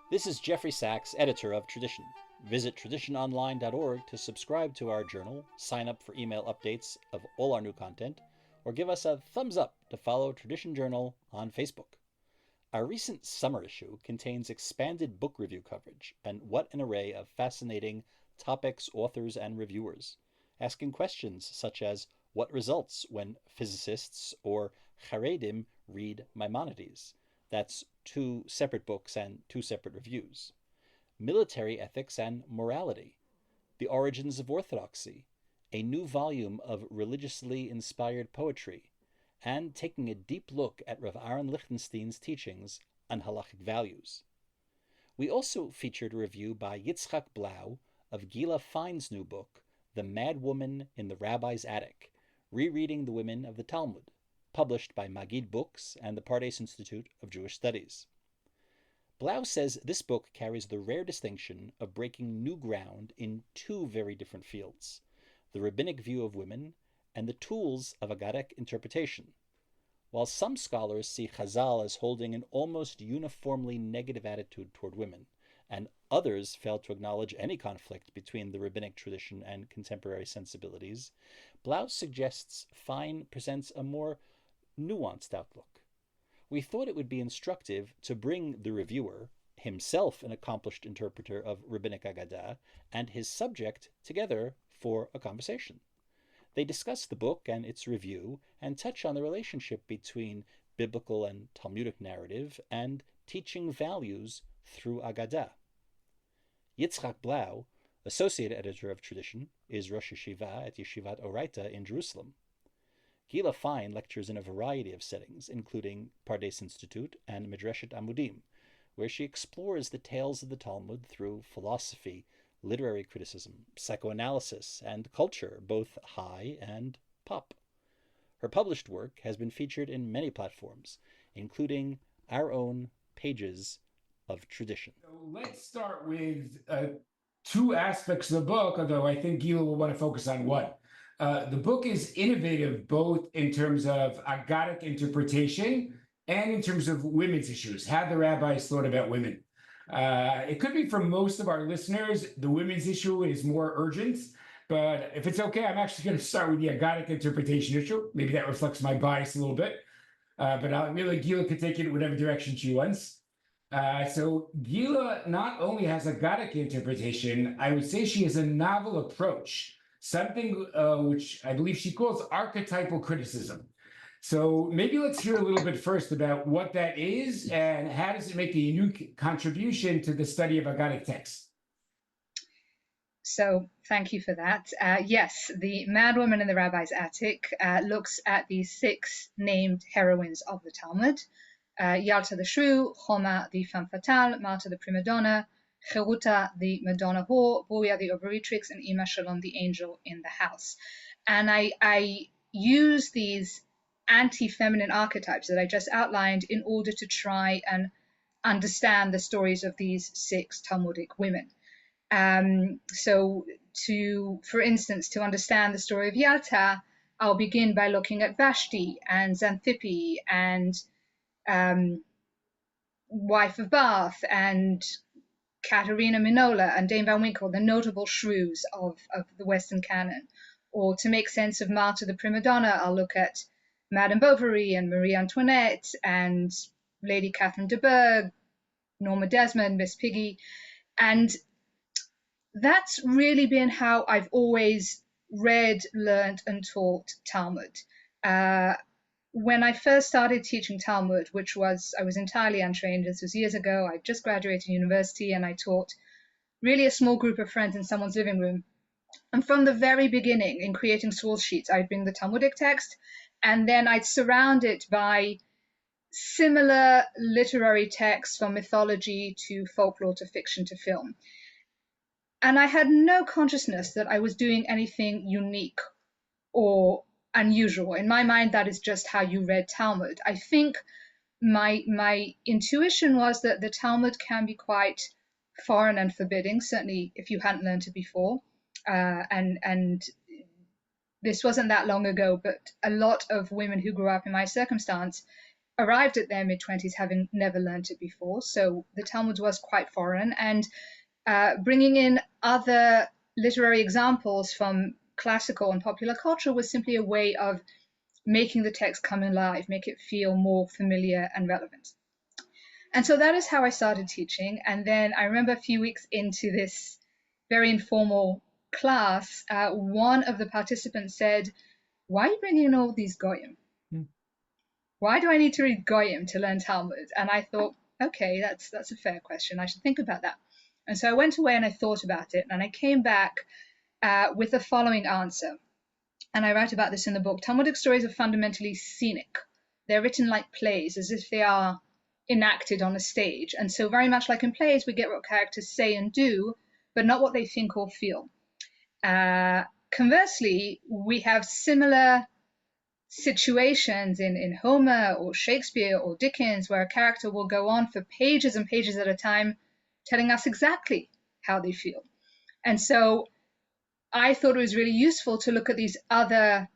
This is Jeffrey Sachs, editor of Tradition. Visit traditiononline.org to subscribe to our journal, sign up for email updates of all our new content, or give us a thumbs up to follow Tradition Journal on Facebook. Our recent summer issue contains expanded book review coverage and what an array of fascinating topics, authors, and reviewers, asking questions such as what results when physicists or Haredim read Maimonides. That's 2 separate books and 2 separate reviews. Military ethics and morality, the origins of orthodoxy, a new volume of religiously inspired poetry, and taking a deep look at Rav Aaron Lichtenstein's teachings on halachic values. We also featured a review by Yitzchak Blau of Gila Fine's new book, The Madwoman in the Rabbi's Attic, Rereading the Women of the Talmud, published by Maggid Books and the Pardes Institute of Jewish Studies. Blau says this book carries the rare distinction of breaking new ground in 2 very different fields, the rabbinic view of women and the tools of Aggadic interpretation. While some scholars see Chazal as holding an almost uniformly negative attitude toward women, and others fail to acknowledge any conflict between the rabbinic tradition and contemporary sensibilities, Blau suggests Fine presents a more nuanced outlook. We thought it would be instructive to bring the reviewer, himself an accomplished interpreter of rabbinic Agadah, and his subject together for a conversation. They discuss the book and its review and touch on the relationship between biblical and Talmudic narrative and teaching values through Agadah. Yitzchak Blau, associate editor of Tradition, is Rosh Yeshivat at Yeshivat Orayta in Jerusalem. Gila Fine lectures in a variety of settings, including Pardes Institute and Midreshet Amudim, where she explores the tales of the Talmud through philosophy, literary criticism, psychoanalysis, and culture, both high and pop. Her published work has been featured in many platforms, including our own Pages of Tradition. So let's start with 2 aspects of the book, although I think Gila will want to focus on one. The book is innovative both in terms of Aggadic interpretation and in terms of women's issues. How the rabbis thought about women. It could be for most of our listeners, the women's issue is more urgent, but if it's okay, I'm actually going to start with the Aggadic interpretation issue. Maybe that reflects my bias a little bit, but Gila could take it in whatever direction she wants. So Gila not only has Aggadic interpretation, I would say she has a novel approach, something which I believe she calls archetypal criticism. So maybe let's hear a little bit first about what that is and how does it make a unique contribution to the study of Aggadic texts. So thank you for that. Yes, the Madwoman in the Rabbi's Attic looks at the 6 named heroines of the Talmud. Yalta the Shrew, Choma the femme fatale, Marta the prima donna, Cheruta the Madonna whore, Boya the overeatrix, and Ima Shalom the angel in the house. And I use these anti-feminine archetypes that I just outlined in order to try and understand the stories of these 6 Talmudic women. For instance, to understand the story of Yalta, I'll begin by looking at Vashti and Xanthippe and wife of Bath and Katerina Minola and Dame Van Winkle, the notable shrews of the Western canon. Or to make sense of Marta the prima donna, I'll look at Madame Bovary and Marie Antoinette and Lady Catherine de Bourgh, Norma Desmond, Miss Piggy. And that's really been how I've always read, learned, and taught Talmud. When I first started teaching Talmud, I was entirely untrained. This was years ago. I just graduated university and I taught really a small group of friends in someone's living room. And from the very beginning, in creating source sheets, I'd bring the Talmudic text and then I'd surround it by similar literary texts, from mythology to folklore to fiction to film. And I had no consciousness that I was doing anything unique or unusual. In my mind, that is just how you read Talmud. I think my intuition was that the Talmud can be quite foreign and forbidding, certainly if you hadn't learned it before. And this wasn't that long ago, but a lot of women who grew up in my circumstance arrived at their mid-20s having never learned it before. So the Talmud was quite foreign, and bringing in other literary examples from classical and popular culture was simply a way of making the text come alive, make it feel more familiar and relevant. And so that is how I started teaching. And then I remember a few weeks into this very informal class, one of the participants said, "Why are you bringing in all these goyim? Why do I need to read goyim to learn Talmud?" And I thought, okay, that's a fair question. I should think about that. And so I went away and I thought about it, and I came back with the following answer. And I write about this in the book. Talmudic stories are fundamentally scenic. They're written like plays, as if they are enacted on a stage. And so very much like in plays, we get what characters say and do, but not what they think or feel. Conversely, we have similar situations in Homer or Shakespeare or Dickens where a character will go on for pages and pages at a time telling us exactly how they feel. And so I thought it was really useful to look at these other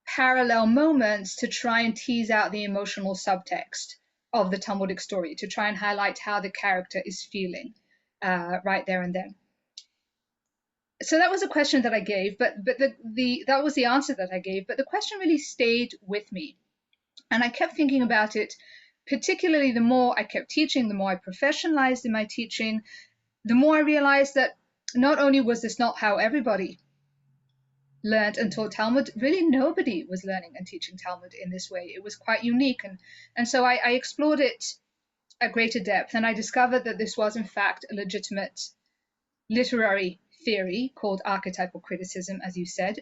parallel moments to try and tease out the emotional subtext of the Talmudic story, to try and highlight how the character is feeling right there and then. So that was a question that I gave, but that was the answer that I gave, but the question really stayed with me. And I kept thinking about it, particularly the more I kept teaching, the more I professionalized in my teaching, the more I realized that not only was this not how everybody learned and taught Talmud, really nobody was learning and teaching Talmud in this way. It was quite unique. And so I explored it at greater depth, and I discovered that this was in fact a legitimate literary theory called archetypal criticism, as you said,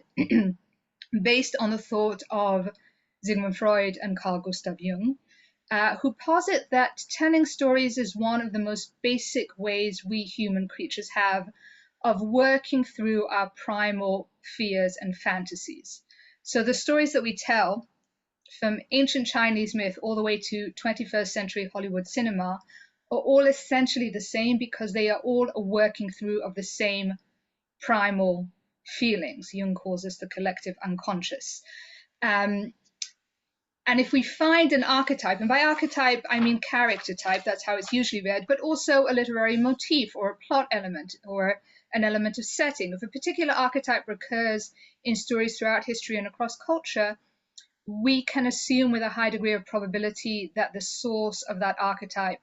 based on the thought of Sigmund Freud and Carl Gustav Jung, who posit that telling stories is one of the most basic ways we human creatures have of working through our primal fears and fantasies. So the stories that we tell, from ancient Chinese myth all the way to 21st century Hollywood cinema, are all essentially the same because they are all a working through of the same primal feelings. Jung calls this the collective unconscious. And if we find an archetype, and by archetype I mean character type, that's how it's usually read, but also a literary motif or a plot element or an element of setting. If a particular archetype recurs in stories throughout history and across culture, we can assume with a high degree of probability that the source of that archetype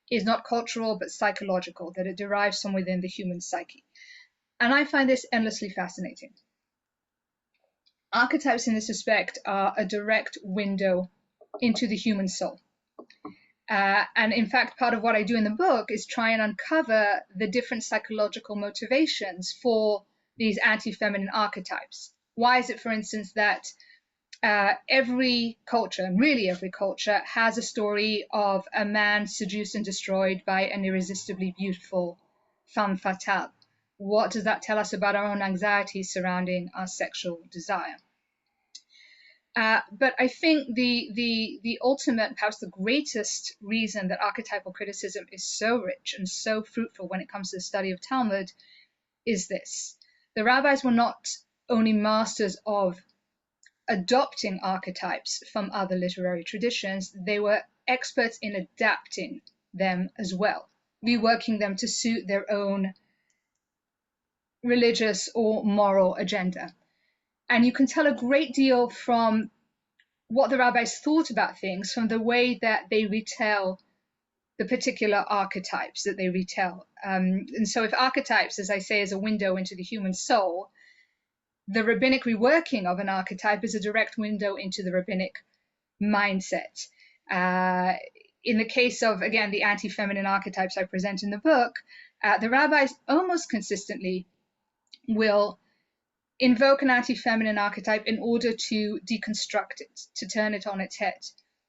is not cultural but psychological, that it derives from within the human psyche. And I find this endlessly fascinating. Archetypes in this respect are a direct window into the human soul. And in fact, part of what I do in the book is try and uncover the different psychological motivations for these anti-feminine archetypes. Why is it, for instance, that every culture, and really every culture, has a story of a man seduced and destroyed by an irresistibly beautiful femme fatale? What does that tell us about our own anxieties surrounding our sexual desire? But I think the ultimate, perhaps the greatest reason that archetypal criticism is so rich and so fruitful when it comes to the study of Talmud is this. The rabbis were not only masters of adopting archetypes from other literary traditions, they were experts in adapting them as well, reworking them to suit their own religious or moral agenda. And you can tell a great deal from what the rabbis thought about things from the way that they retell the particular archetypes that they retell. And so if archetypes, as I say, is a window into the human soul, the rabbinic reworking of an archetype is a direct window into the rabbinic mindset. In the case of, again, the anti-feminine archetypes I present in the book, the rabbis almost consistently will invoke an anti-feminine archetype in order to deconstruct it, to turn it on its head.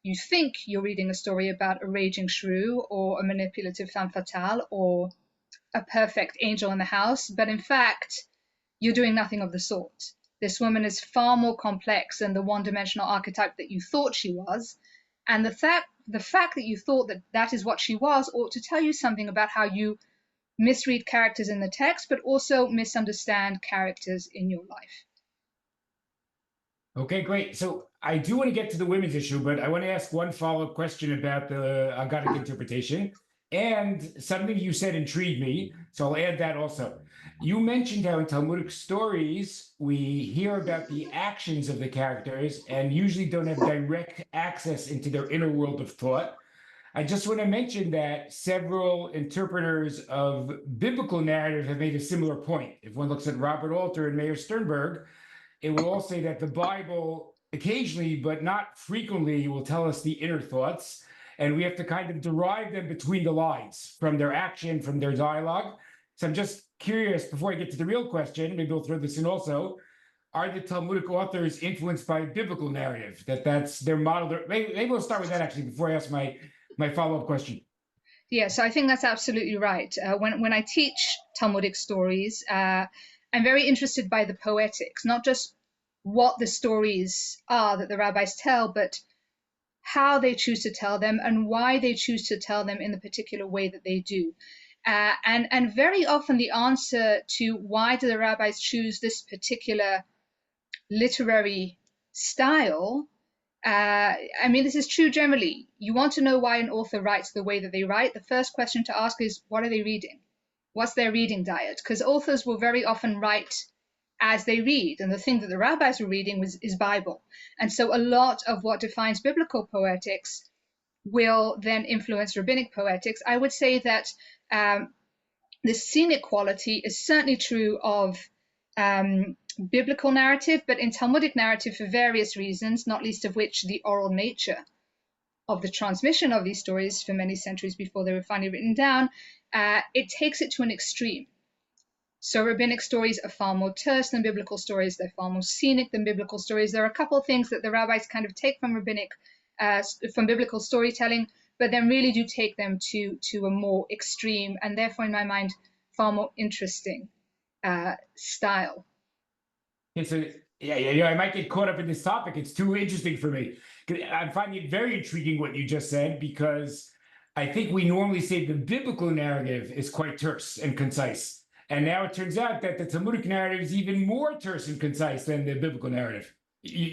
You think you're reading a story about a raging shrew or a manipulative femme fatale or a perfect angel in the house, but in fact, you're doing nothing of the sort. This woman is far more complex than the one-dimensional archetype that you thought she was, and the fact that you thought that that is what she was ought to tell you something about how you misread characters in the text, but also misunderstand characters in your life. Okay, great. So I do want to get to the women's issue, but I want to ask one follow-up question about the Aggadic interpretation. And something you said intrigued me, so I'll add that also. You mentioned how in Talmudic stories, we hear about the actions of the characters and usually don't have direct access into their inner world of thought. I just want to mention that several interpreters of biblical narrative have made a similar point. If one looks at Robert Alter and Mayer Sternberg, it will all say that the Bible occasionally, but not frequently, will tell us the inner thoughts. And we have to kind of derive them between the lines from their action, from their dialogue. So I'm just curious, before I get to the real question, maybe we'll throw this in also, are the Talmudic authors influenced by biblical narrative? That's their model? Maybe we'll start with that actually before I ask my follow-up question. Yeah, so I think that's absolutely right. When I teach Talmudic stories, I'm very interested by the poetics, not just what the stories are that the rabbis tell, but how they choose to tell them and why they choose to tell them in the particular way that they do. And very often the answer to why do the rabbis choose this particular literary style, I mean, this is true generally. You want to know why an author writes the way that they write. The first question to ask is, what are they reading? What's their reading diet? Because authors will very often write as they read. And the thing that the rabbis were reading is Bible. And so a lot of what defines biblical poetics will then influence rabbinic poetics. I would say that the scenic quality is certainly true of biblical narrative, but in Talmudic narrative for various reasons, not least of which the oral nature of the transmission of these stories for many centuries before they were finally written down, it takes it to an extreme. So rabbinic stories are far more terse than biblical stories. They're far more scenic than biblical stories. There are a couple of things that the rabbis kind of take from from biblical storytelling, but then really do take them to a more extreme and therefore, in my mind, far more interesting style. Okay, so yeah, I might get caught up in this topic. It's too interesting for me. I'm finding it very intriguing what you just said, because I think we normally say the biblical narrative is quite terse and concise. And now it turns out that the Talmudic narrative is even more terse and concise than the biblical narrative.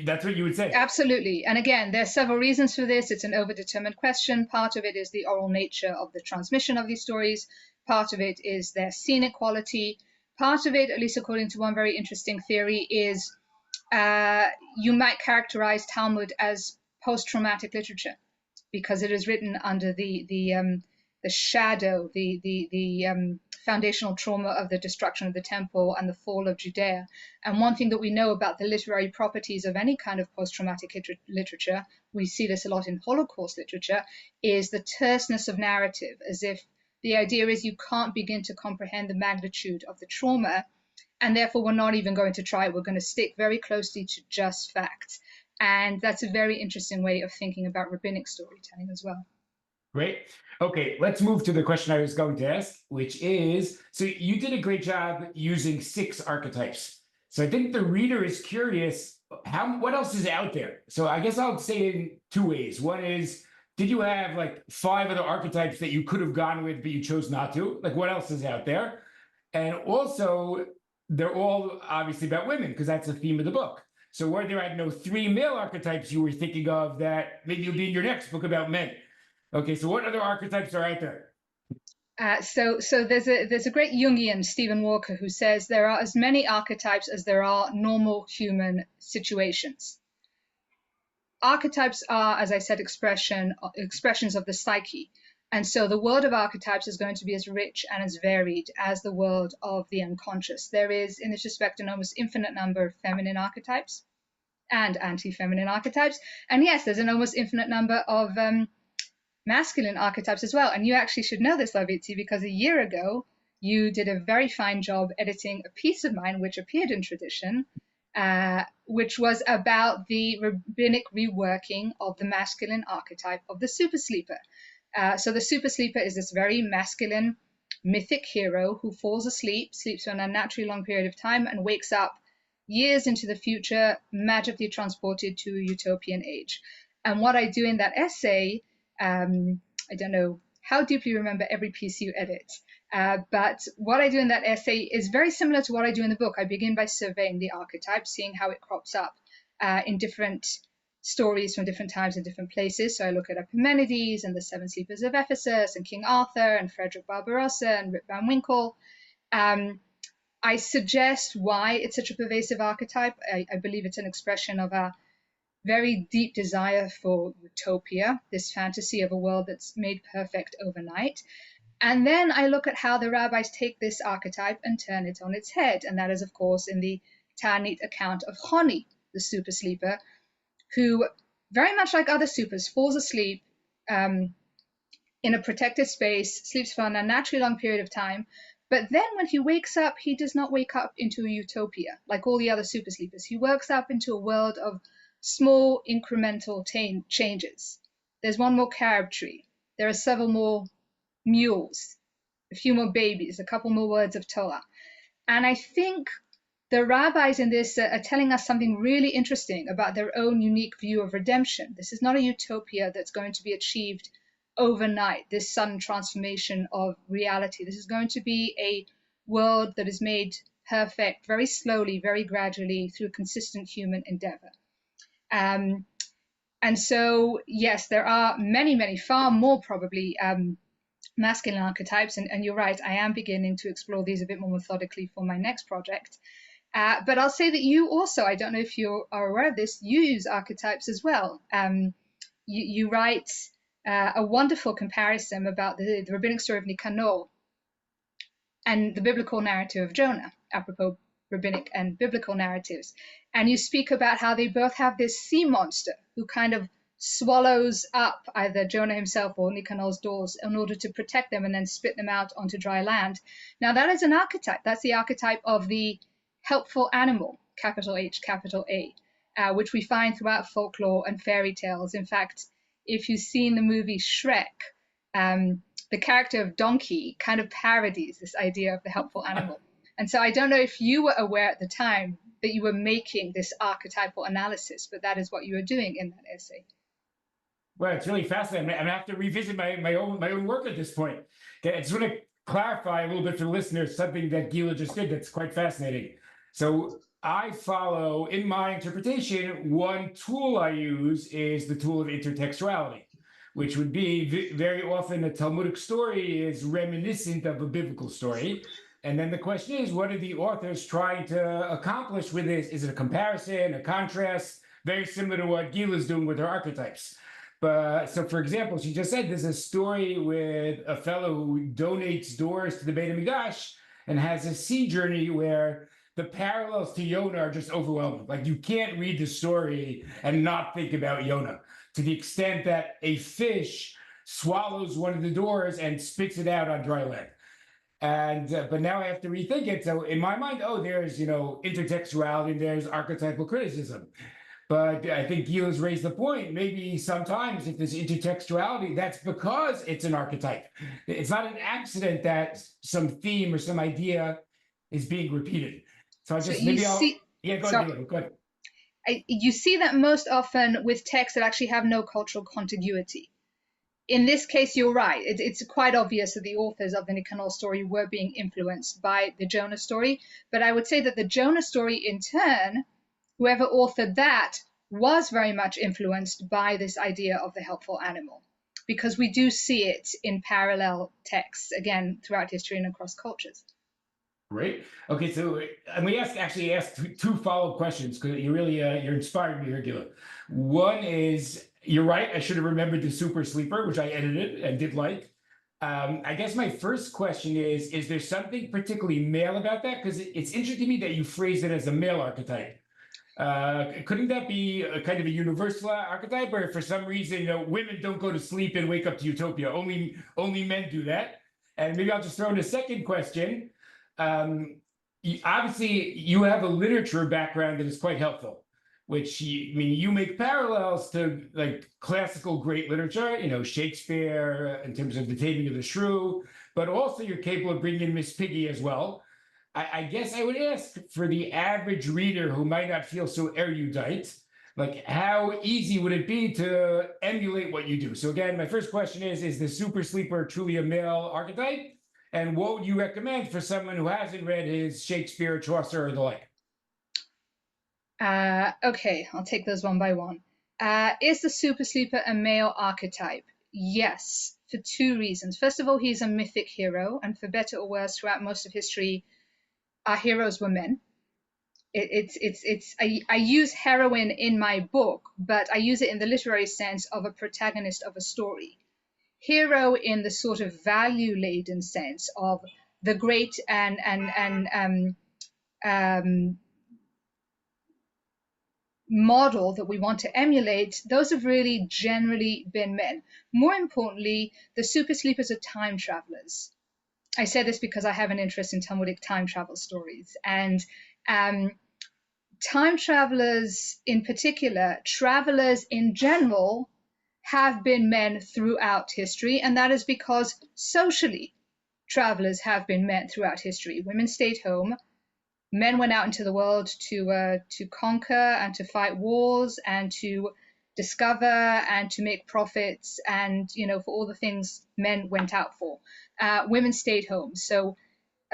That's what you would say. Absolutely. And again, there are several reasons for this. It's an overdetermined question. Part of it is the oral nature of the transmission of these stories. Part of it is their scenic quality. Part of it, at least according to one very interesting theory, is you might characterize Talmud as post-traumatic literature because it is written under the shadow, the foundational trauma of the destruction of the temple and the fall of Judea. And one thing that we know about the literary properties of any kind of post-traumatic literature, we see this a lot in Holocaust literature, is the terseness of narrative, as if the idea is you can't begin to comprehend the magnitude of the trauma, and therefore we're not even going to try it. We're going to stick very closely to just facts. And that's a very interesting way of thinking about rabbinic storytelling as well. Great. Okay, let's move to the question I was going to ask, which is, so you did a great job using 6 archetypes. So I think the reader is curious, what else is out there? So I guess I'll say it in 2 ways. One is, did you have like 5 other archetypes that you could have gone with, but you chose not to? Like, what else is out there? And also, they're all obviously about women, because that's the theme of the book. So were there, I don't know, 3 male archetypes you were thinking of that maybe would be in your next book about men? Okay, so what other archetypes are out there? So there's a great Jungian, Stephen Walker, who says there are as many archetypes as there are normal human situations. Archetypes are, as I said, expressions of the psyche. And so the world of archetypes is going to be as rich and as varied as the world of the unconscious. There is, in this respect, an almost infinite number of feminine archetypes and anti-feminine archetypes. And yes, there's an almost infinite number of masculine archetypes as well. And you actually should know this, Lavitzi, because a year ago, you did a very fine job editing a piece of mine, which appeared in Tradition, which was about the rabbinic reworking of the masculine archetype of the super sleeper. So the super sleeper is this very masculine mythic hero who falls asleep, sleeps for an unnaturally long period of time, and wakes up years into the future, magically transported to a utopian age. And what I do in that essay, I don't know how deeply you remember every piece you edit, but what I do in that essay is very similar to what I do in the book. I begin by surveying the archetype, seeing how it crops up in different stories from different times and different places. So I look at Epimenides and the Seven Sleepers of Ephesus and King Arthur and Frederick Barbarossa and Rip Van Winkle. I suggest why it's such a pervasive archetype. I believe it's an expression of a very deep desire for utopia, this fantasy of a world that's made perfect overnight. And then I look at how the rabbis take this archetype and turn it on its head. And that is, of course, in the Tanit account of Honi, the super sleeper, who, very much like other supers, falls asleep in a protected space, sleeps for an unnaturally long period of time. But then when he wakes up, he does not wake up into a utopia like all the other super sleepers. He wakes up into a world of small incremental changes. There's one more carob tree. There are several more mules, a few more babies, a couple more words of Torah. And I think the rabbis in this are telling us something really interesting about their own unique view of redemption. This is not a utopia that's going to be achieved overnight, this sudden transformation of reality. This is going to be a world that is made perfect very slowly, very gradually through consistent human endeavor. And so, yes, there are many, many, far more probably masculine archetypes. And you're right, I am beginning to explore these a bit more methodically for my next project. But I'll say that you also, I don't know if you are aware of this, you use archetypes as well. You write a wonderful comparison about the rabbinic story of Nicanor and the biblical narrative of Jonah, apropos rabbinic and biblical narratives. And you speak about how they both have this sea monster who kind of swallows up either Jonah himself or Nicanor's daughters in order to protect them and then spit them out onto dry land. Now that is an archetype. That's the archetype of the helpful animal, capital H, capital A, which we find throughout folklore and fairy tales. In fact, if you've seen the movie Shrek, the character of Donkey kind of parodies this idea of the helpful animal. And so I don't know if you were aware at the time that you were making this archetypal analysis, but that is what you were doing in that essay. Well, it's really fascinating. I'm gonna have to revisit my own work at this point. Okay, I just want to clarify a little bit for the listeners something that Gila just did that's quite fascinating. So I follow, in my interpretation, one tool I use is the tool of intertextuality, which would be very often a Talmudic story is reminiscent of a biblical story. And then the question is, what are the authors trying to accomplish with this? Is it a comparison, a contrast, very similar to what Gila's doing with her archetypes? But so, for example, she just said there's a story with a fellow who donates doors to the Beit HaMikdash and has a sea journey where the parallels to Yonah are just overwhelming. Like you can't read the story and not think about Yonah, to the extent that a fish swallows one of the doors and spits it out on dry land. And but now I have to rethink it. So in my mind, there's intertextuality and there's archetypal criticism. But I think Gila's raised the point. Maybe sometimes if there's intertextuality, that's because it's an archetype. It's not an accident that some theme or some idea is being repeated. So I just go ahead. You see that most often with texts that actually have no cultural contiguity. In this case, you're right. It's quite obvious that the authors of the Nicanor story were being influenced by the Jonah story. But I would say that the Jonah story, in turn, whoever authored that was very much influenced by this idea of the helpful animal, because we do see it in parallel texts, again, throughout history and across cultures. Great. Okay, so and we actually asked two follow-up questions because you really you're inspiring me here, Gila. One is, you're right, I should have remembered the super sleeper, which I edited and did like. I guess my first question is there something particularly male about that? Because it's interesting to me that you phrased it as a male archetype. Couldn't that be a kind of a universal archetype, or for some reason, women don't go to sleep and wake up to utopia? Only men do that. And maybe I'll just throw in a second question. Obviously, you have a literature background that is quite helpful, which you make parallels to like classical great literature, Shakespeare in terms of the Taming of the Shrew, but also you're capable of bringing in Miss Piggy as well. I guess I would ask for the average reader who might not feel so erudite, like how easy would it be to emulate what you do? So again, my first question is the super sleeper truly a male archetype? And what would you recommend for someone who hasn't read his Shakespeare, Chaucer, or the like? Okay, I'll take those one by one. Is the super sleeper a male archetype? Yes, for two reasons. First of all, he's a mythic hero, and for better or worse, throughout most of history, our heroes were men. I use heroine in my book, but I use it in the literary sense of a protagonist of a story. Hero in the sort of value-laden sense of the great and model that we want to emulate, those have really generally been men. More importantly, the super sleepers are time travelers. I say this because I have an interest in Talmudic time travel stories. And time travelers in particular, travelers in general, have been men throughout history. And that is because socially, travelers have been men throughout history. Women stayed home. Men went out into the world to conquer and to fight wars and to discover and to make profits and, for all the things men went out for. Women stayed home. So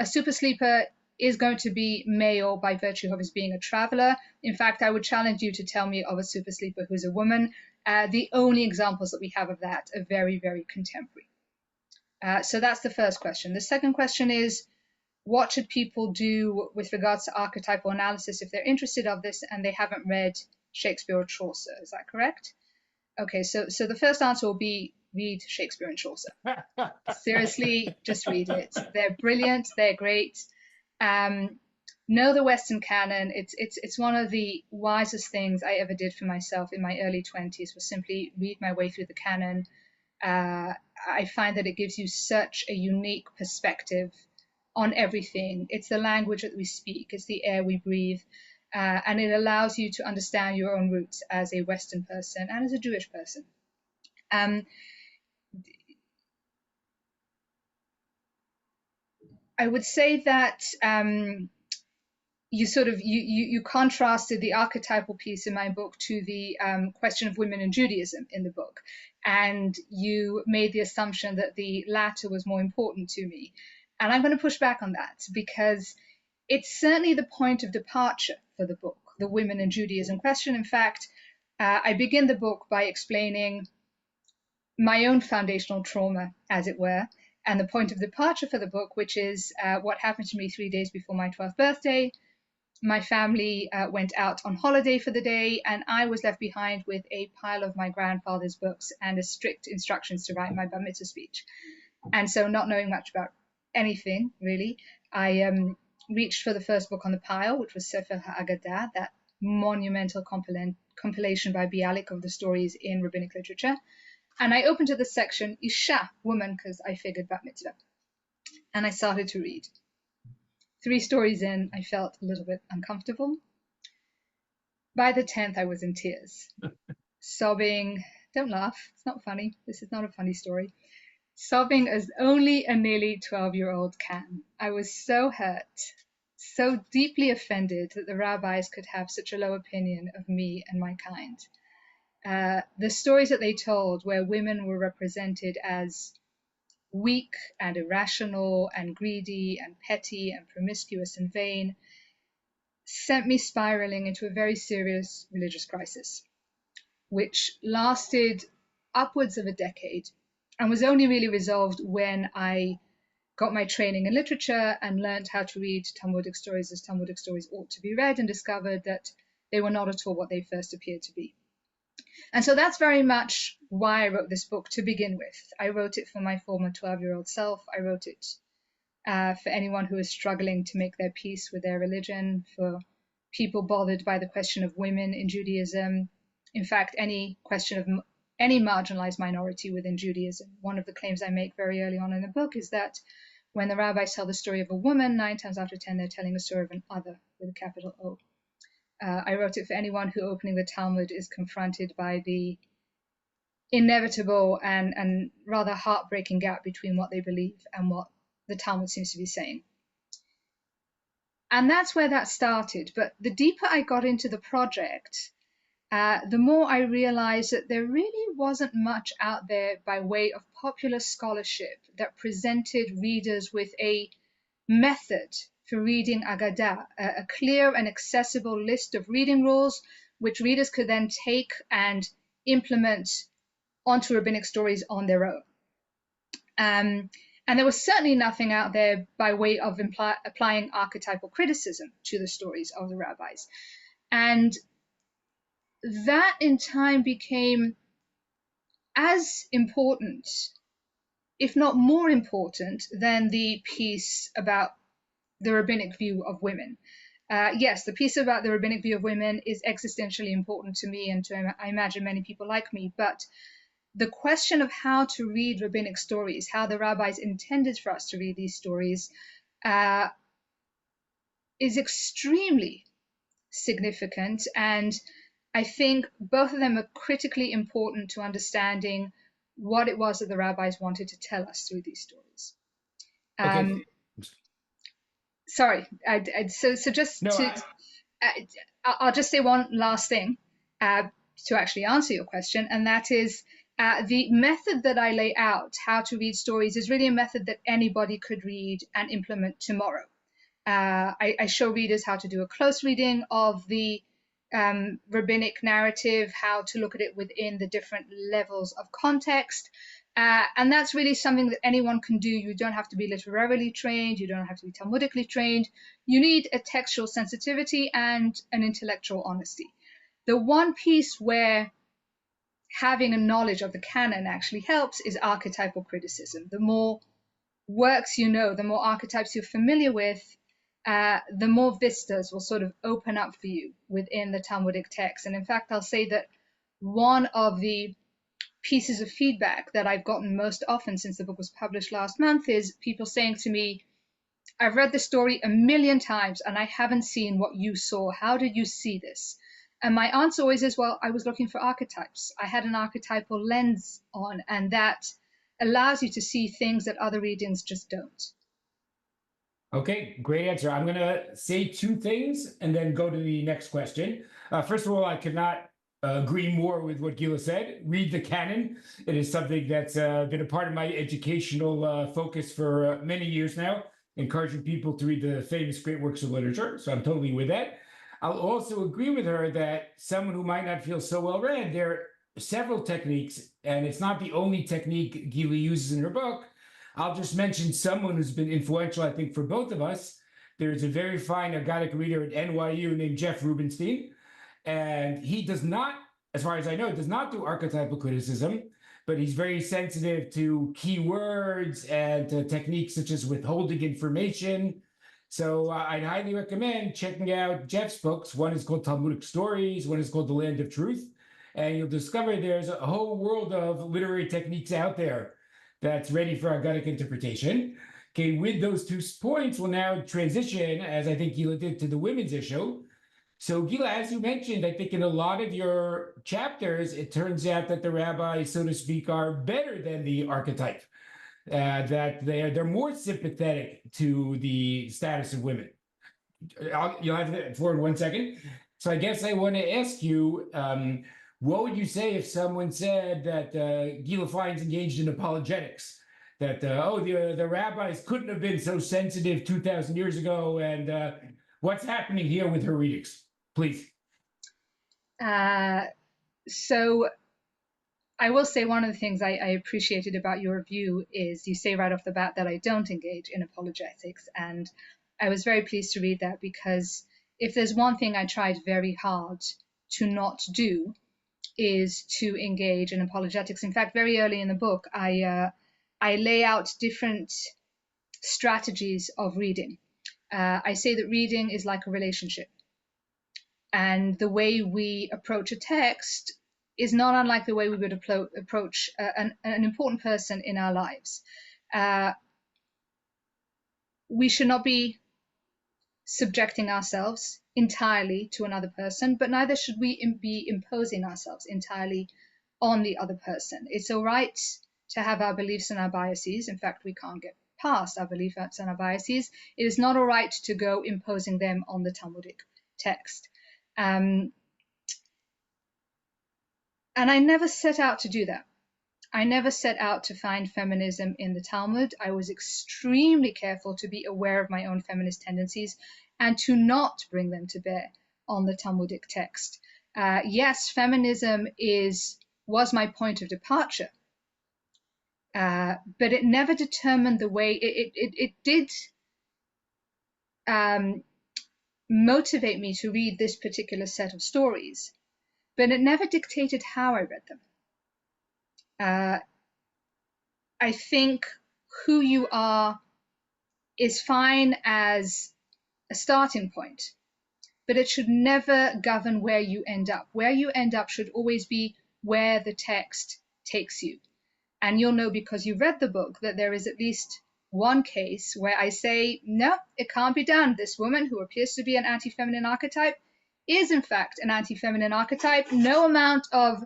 a super sleeper is going to be male by virtue of his being a traveler. In fact, I would challenge you to tell me of a super sleeper who's a woman. The only examples that we have of that are very, very contemporary. So that's the first question. The second question is, what should people do with regards to archetypal analysis if they're interested of this and they haven't read Shakespeare or Chaucer? Is that correct? Okay, so the first answer will be read Shakespeare and Chaucer. Seriously, just read it. They're brilliant. They're great. Know the Western canon. It's one of the wisest things I ever did for myself in my early 20s was simply read my way through the canon. I find that it gives you such a unique perspective on everything. It's the language that we speak, it's the air we breathe, and it allows you to understand your own roots as a Western person and as a Jewish person. I would say that you contrasted the archetypal piece in my book to the question of women in Judaism in the book, and you made the assumption that the latter was more important to me. And I'm going to push back on that because it's certainly the point of departure for the book, the women in Judaism question. In fact, I begin the book by explaining my own foundational trauma, as it were, and the point of departure for the book, which is what happened to me 3 days before my 12th birthday. My family went out on holiday for the day, and I was left behind with a pile of my grandfather's books and a strict instructions to write my bar mitzvah speech. And so, not knowing much about anything, really, I reached for the first book on the pile, which was Sefer HaAgadah, that monumental compilation by Bialik of the stories in rabbinic literature. And I opened to the section, Isha, woman, because I figured bat mitzvah. And I started to read. 3 stories in, I felt a little bit uncomfortable. By the 10th, I was in tears, sobbing. Don't laugh. It's not funny. This is not a funny story. Sobbing as only a nearly 12-year-old can. I was so hurt, so deeply offended that the rabbis could have such a low opinion of me and my kind. The stories that they told, where women were represented as weak and irrational and greedy and petty and promiscuous and vain, sent me spiraling into a very serious religious crisis, which lasted upwards of a decade and was only really resolved when I got my training in literature and learned how to read Talmudic stories as Talmudic stories ought to be read, and discovered that they were not at all what they first appeared to be. And so that's very much why I wrote this book to begin with. I wrote it for my former 12-year-old self. I wrote it for anyone who is struggling to make their peace with their religion, for people bothered by the question of women in Judaism. In fact, any question of any marginalized minority within Judaism. One of the claims I make very early on in the book is that when the rabbis tell the story of a woman, 9 times out of 10, they're telling the story of an other with a capital O. I wrote it for anyone who, opening the Talmud, is confronted by the inevitable and rather heartbreaking gap between what they believe and what the Talmud seems to be saying. And that's where that started. But the deeper I got into the project, the more I realized that there really wasn't much out there by way of popular scholarship that presented readers with a method for reading Agadah, a clear and accessible list of reading rules which readers could then take and implement onto rabbinic stories on their own. And there was certainly nothing out there by way of applying archetypal criticism to the stories of the rabbis. And that in time became as important, if not more important, than the piece about the rabbinic view of women. Yes, the piece about the rabbinic view of women is existentially important to me and to, I imagine, many people like me, but the question of how to read rabbinic stories, how the rabbis intended for us to read these stories, is extremely significant. And I think both of them are critically important to understanding what it was that the rabbis wanted to tell us through these stories. Okay. Sorry, I'll just say one last thing to actually answer your question, and that is the method that I lay out, how to read stories, is really a method that anybody could read and implement tomorrow. I show readers how to do a close reading of the rabbinic narrative, how to look at it within the different levels of context. And that's really something that anyone can do. You don't have to be literarily trained. You don't have to be Talmudically trained. You need a textual sensitivity and an intellectual honesty. The one piece where having a knowledge of the canon actually helps is archetypal criticism. The more works you know, the more archetypes you're familiar with, the more vistas will sort of open up for you within the Talmudic text. And in fact, I'll say that one of the pieces of feedback that I've gotten most often since the book was published last month is people saying to me, I've read the story 1,000,000 times and I haven't seen what you saw. How did you see this? And my answer always is, well, I was looking for archetypes. I had an archetypal lens on, and that allows you to see things that other readings just don't. Okay, great answer. I'm going to say two things and then go to the next question. First of all, I could not agree more with what Gila said. Read the canon. It is something that's been a part of my educational focus for many years now, encouraging people to read the famous great works of literature. So I'm totally with that. I'll also agree with her that someone who might not feel so well read, there are several techniques, and it's not the only technique Gila uses in her book. I'll just mention someone who's been influential, I think, for both of us. There's a very fine Agadic reader at NYU named Jeff Rubenstein, and he does not, as far as I know, does not do archetypal criticism, but he's very sensitive to keywords and to techniques such as withholding information. So I'd highly recommend checking out Jeff's books. One is called Talmudic Stories, one is called The Land of Truth, and you'll discover there's a whole world of literary techniques out there that's ready for Agadic interpretation. Okay, with those 2 points, we'll now transition, as I think Gila did, to the women's issue. So Gila, as you mentioned, I think in a lot of your chapters, it turns out that the rabbis, so to speak, are better than the archetype, that they're more sympathetic to the status of women. You'll have it for 1 second. So I guess I want to ask you, what would you say if someone said that Gila Fine's engaged in apologetics? That, the rabbis couldn't have been so sensitive 2,000 years ago, and what's happening here with her readings? Please. So I will say one of the things I appreciated about your review is you say right off the bat that I don't engage in apologetics. And I was very pleased to read that, because if there's one thing I tried very hard to not do, is to engage in apologetics. In fact, very early in the book, I lay out different strategies of reading. I say that reading is like a relationship. And the way we approach a text is not unlike the way we would approach an important person in our lives. We should not be subjecting ourselves entirely to another person, but neither should we be imposing ourselves entirely on the other person. It's all right to have our beliefs and our biases. In fact, we can't get past our beliefs and our biases. It is not all right to go imposing them on the Talmudic text. And I never set out to do that. I never set out to find feminism in the Talmud. I was extremely careful to be aware of my own feminist tendencies and to not bring them to bear on the Talmudic text. Yes, feminism was my point of departure, but it never determined the way. It did motivate me to read this particular set of stories, but it never dictated how I read them. I think who you are is fine as a starting point, but it should never govern where you end up. Where you end up should always be where the text takes you. And you'll know, because you read the book, that there is at least one case where I say, no, it can't be done. This woman, who appears to be an anti-feminine archetype, is in fact an anti-feminine archetype. No amount of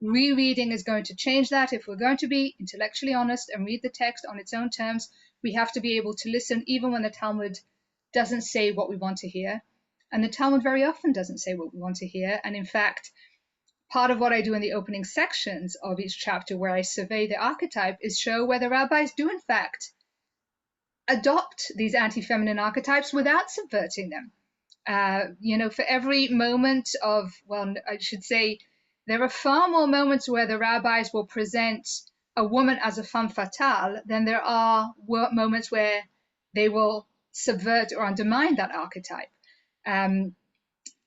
rereading is going to change that. If we're going to be intellectually honest and read the text on its own terms, we have to be able to listen even when the Talmud doesn't say what we want to hear. And the Talmud very often doesn't say what we want to hear. And in fact, part of what I do in the opening sections of each chapter, where I survey the archetype, is show whether rabbis do in fact adopt these anti-feminine archetypes without subverting them. For every moment of, well, I should say, there are far more moments where the rabbis will present a woman as a femme fatale than there are moments where they will subvert or undermine that archetype.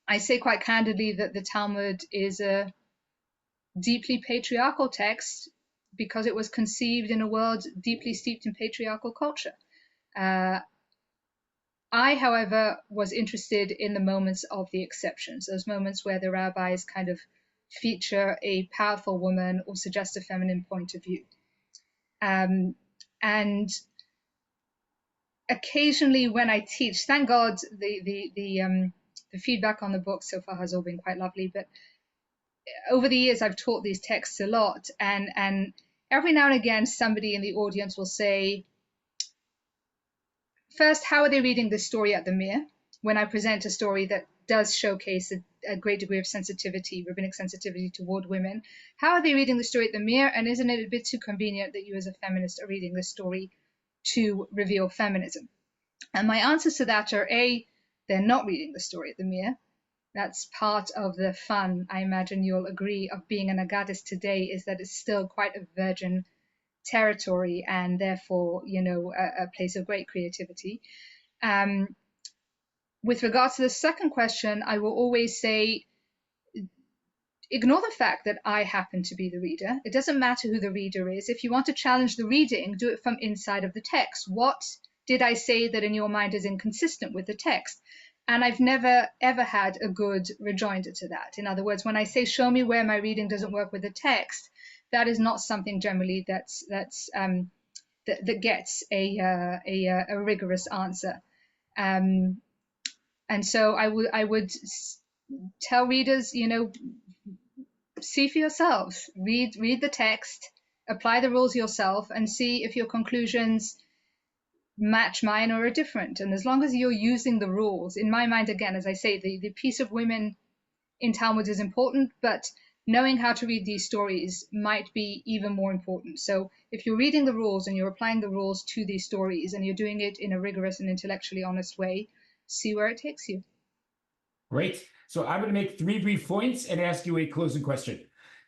I say quite candidly that the Talmud is a deeply patriarchal text because it was conceived in a world deeply steeped in patriarchal culture. I, however, was interested in the moments of the exceptions, those moments where the rabbis kind of feature a powerful woman or suggest a feminine point of view. And occasionally when I teach, thank God the feedback on the book so far has all been quite lovely, but over the years I've taught these texts a lot, and every now and again somebody in the audience will say, first, how are they reading this story at the Mir? When I present a story that does showcase a great degree of sensitivity, rabbinic sensitivity toward women, how are they reading the story at the Mir? And isn't it a bit too convenient that you as a feminist are reading this story to reveal feminism? And my answers to that are, A, they're not reading the story at the Mir. That's part of the fun, I imagine you'll agree, of being an Aggadist today, is that it's still quite a virgin territory and therefore, a place of great creativity. With regards to the second question, I will always say, ignore the fact that I happen to be the reader. It doesn't matter who the reader is. If you want to challenge the reading, do it from inside of the text. What did I say that in your mind is inconsistent with the text? And I've never, ever had a good rejoinder to that. In other words, when I say, show me where my reading doesn't work with the text, that is not something generally that gets a rigorous answer. And so I would tell readers, see for yourselves, read the text, apply the rules yourself, and see if your conclusions match mine or are different. And as long as you're using the rules, in my mind, again, as I say, the piece of women in Talmud is important, but knowing how to read these stories might be even more important. So if you're reading the rules and you're applying the rules to these stories and you're doing it in a rigorous and intellectually honest way, see where it takes you. Great. So I'm going to make 3 brief points and ask you a closing question.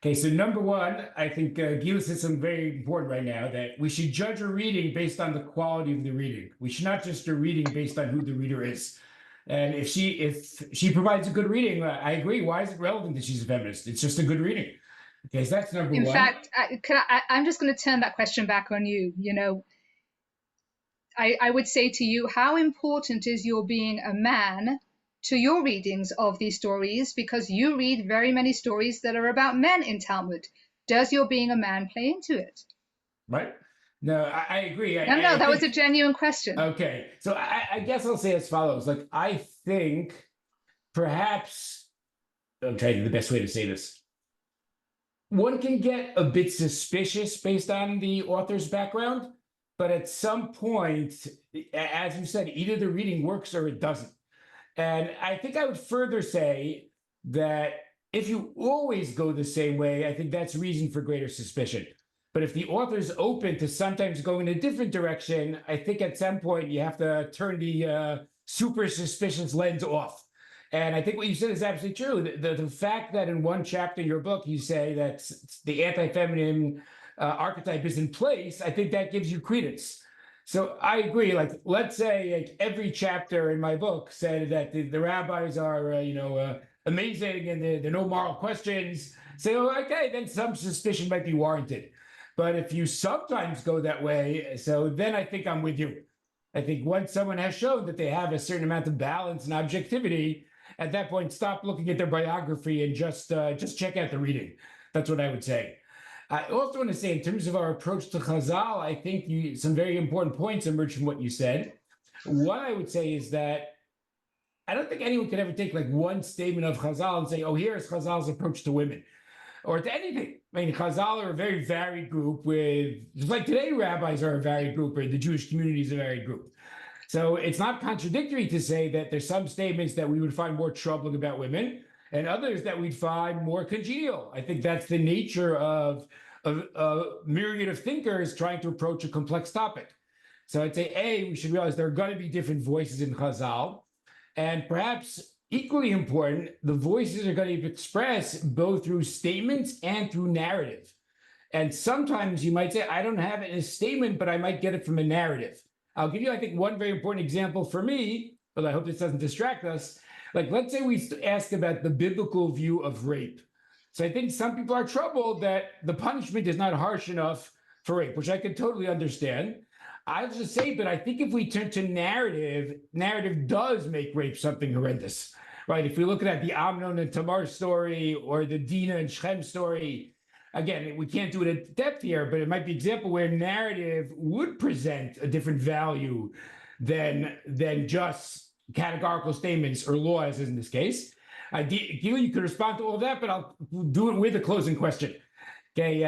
Okay, so number one, I think Gila said something very important right now, that we should judge a reading based on the quality of the reading. We should not just do reading based on who the reader is. And if she provides a good reading, I agree. Why is it relevant that she's a feminist? It's just a good reading. Okay, so that's number one. In fact, I'm just going to turn that question back on you. I would say to you, how important is your being a man to your readings of these stories? Because you read very many stories that are about men in Talmud. Does your being a man play into it? Right. No, I agree. That was a genuine question. Okay. So I guess I'll say as follows. Like, I think perhaps, I'll tell you the best way to say this. One can get a bit suspicious based on the author's background, but at some point, as you said, either the reading works or it doesn't. And I think I would further say that if you always go the same way, I think that's reason for greater suspicion. But if the author's open to sometimes going a different direction, I think at some point you have to turn the super suspicious lens off And I think what you said is absolutely true. The fact that in one chapter in your book you say that the anti-feminine archetype is in place, I think that gives you credence. So I agree. Like, let's say like every chapter in my book said that the rabbis are, amazing and there are no moral questions. Say, oh, okay, then some suspicion might be warranted. But if you sometimes go that way, so then I think I'm with you. I think once someone has shown that they have a certain amount of balance and objectivity, at that point, stop looking at their biography and just check out the reading. That's what I would say. I also want to say, in terms of our approach to Chazal, I think some very important points emerge from what you said. What I would say is that I don't think anyone could ever take like one statement of Chazal and say, oh, here's Chazal's approach to women or to anything. I mean, Chazal are a very varied group with, just like today, rabbis are a varied group, or the Jewish community is a varied group. So it's not contradictory to say that there's some statements that we would find more troubling about women and others that we'd find more congenial. I think that's the nature of a myriad of thinkers trying to approach a complex topic. So I'd say, we should realize there are going to be different voices in Chazal. And perhaps equally important, the voices are going to be expressed both through statements and through narrative. And sometimes you might say, I don't have it in a statement, but I might get it from a narrative. I'll give you, I think, one very important example for me, but I hope this doesn't distract us. Like, let's say we ask about the biblical view of rape. So I think some people are troubled that the punishment is not harsh enough for rape, which I can totally understand. I'll just say, but I think if we turn to narrative does make rape something horrendous, right? If we look at the Amnon and Tamar story or the Dinah and Shem story, again, we can't do it at depth here, but it might be an example where narrative would present a different value than just categorical statements or laws, as in this case. Gila, you could respond to all of that, but I'll do it with a closing question. Okay.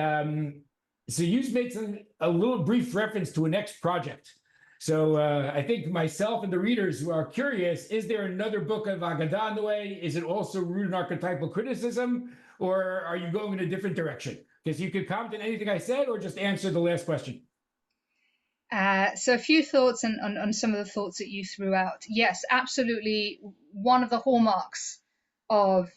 So you made a little brief reference to a next project. So I think myself and the readers who are curious, is there another book of Agadah on the way? Is it also rooted in archetypal criticism? Or are you going in a different direction? Because you could comment on anything I said or just answer the last question. So a few thoughts on some of the thoughts that you threw out. Yes, absolutely. One of the hallmarks of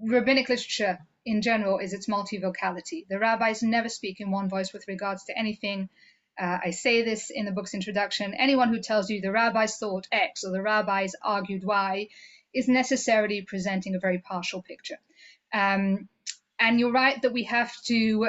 rabbinic literature in general is its multivocality. The rabbis never speak in one voice with regards to anything. I say this in the book's introduction. Anyone who tells you the rabbis thought X or the rabbis argued Y is necessarily presenting a very partial picture. And you're right that we have to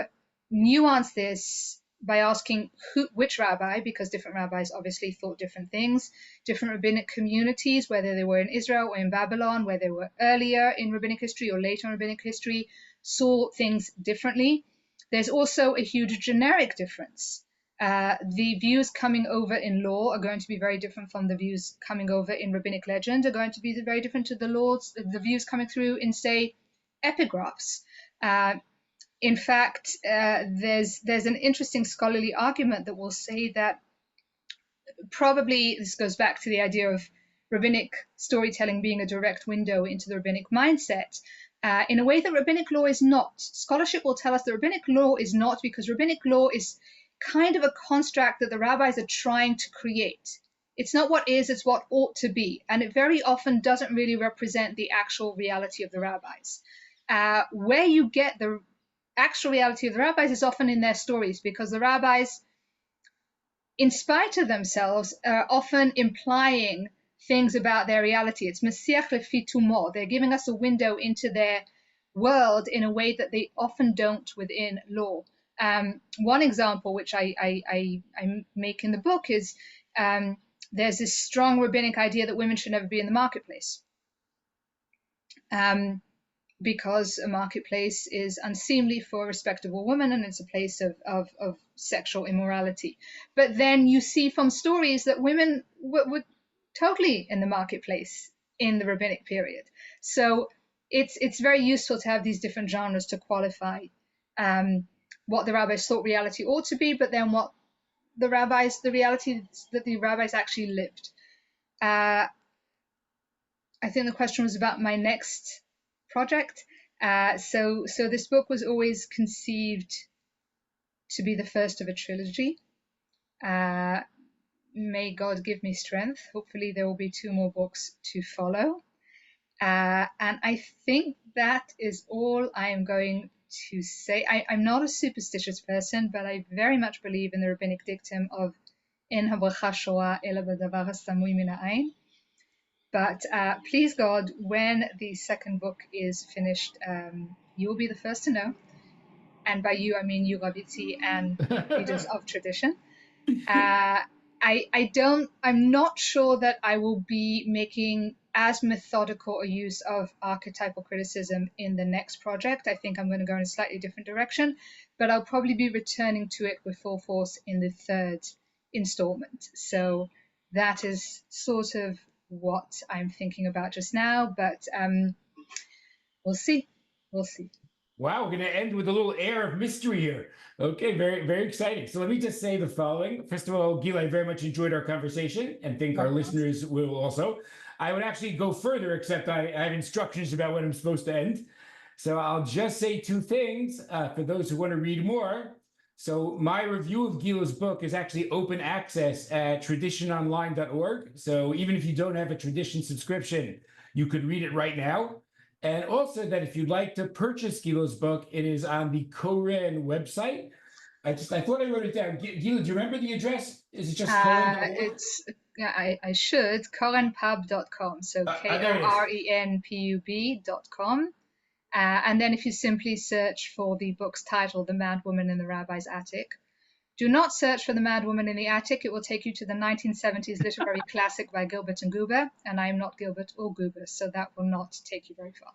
nuance this by asking which rabbi, because different rabbis obviously thought different things, different rabbinic communities, whether they were in Israel or in Babylon, whether they were earlier in rabbinic history or later in rabbinic history, saw things differently. There's also a huge generic difference. The views coming over in law are going to be very different from the views coming over in rabbinic legend, are going to be very different to the views coming through in, say, epigraphs. In fact, there's an interesting scholarly argument that will say that probably this goes back to the idea of rabbinic storytelling being a direct window into the rabbinic mindset, in a way that rabbinic law is not. Scholarship will tell us that rabbinic law is not, because rabbinic law is kind of a construct that the rabbis are trying to create. It's not what is, it's what ought to be. And it very often doesn't really represent the actual reality of the rabbis. Where you get the actual reality of the rabbis is often in their stories, because the rabbis, in spite of themselves, are often implying things about their reality. It's Mesiach lefi tumo. They're giving us a window into their world in a way that they often don't within law. One example, which I make in the book, is there's this strong rabbinic idea that women should never be in the marketplace. Because a marketplace is unseemly for a respectable woman, and it's a place of sexual immorality. But then you see from stories that women were totally in the marketplace in the rabbinic period. So it's very useful to have these different genres to qualify what the rabbis thought reality ought to be, but then what the reality that the rabbis actually lived. I think the question was about my next project. So this book was always conceived to be the first of a trilogy. May God give me strength. Hopefully there will be 2 more books to follow. And I think that is all I am going to say. I'm not a superstitious person, but I very much believe in the rabbinic dictum of "En habracha shoah ela b'davar hasamui min ha'ain." But please God, when the second book is finished, you will be the first to know. And by you, I mean you, Rabbi, and readers of tradition. I'm not sure that I will be making as methodical a use of archetypal criticism in the next project. I think I'm going to go in a slightly different direction, but I'll probably be returning to it with full force in the third installment. So that is sort of what I'm thinking about just now, but we'll see. We'll see. Wow, we're going to end with a little air of mystery here. Okay, very, very exciting. So let me just say the following. First of all, Gila, I very much enjoyed our conversation and think our listeners will also. I would actually go further, except I have instructions about when I'm supposed to end. So I'll just say two things for those who want to read more. So my review of Gila's book is actually open access at traditiononline.org. So even if you don't have a tradition subscription, you could read it right now. And also that if you'd like to purchase Gila's book, it is on the Koren website. I thought I wrote it down. Gila, do you remember the address? Is it just koren.org? It's I should korenpub.com. So KORENPUB.com. And then if you simply search for the book's title, The Madwoman in the Rabbi's Attic. Do not search for The Madwoman in the Attic. It will take you to the 1970s literary classic by Gilbert and Guber, and I am not Gilbert or Guber, so that will not take you very far.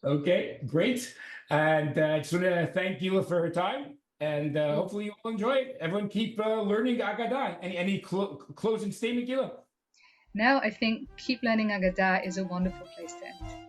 Okay, great. And I just want to thank Gila for her time, and hopefully you will enjoy it. Everyone keep learning Agadah. Any closing statement, Gila? No, I think keep learning Agadah is a wonderful place to end.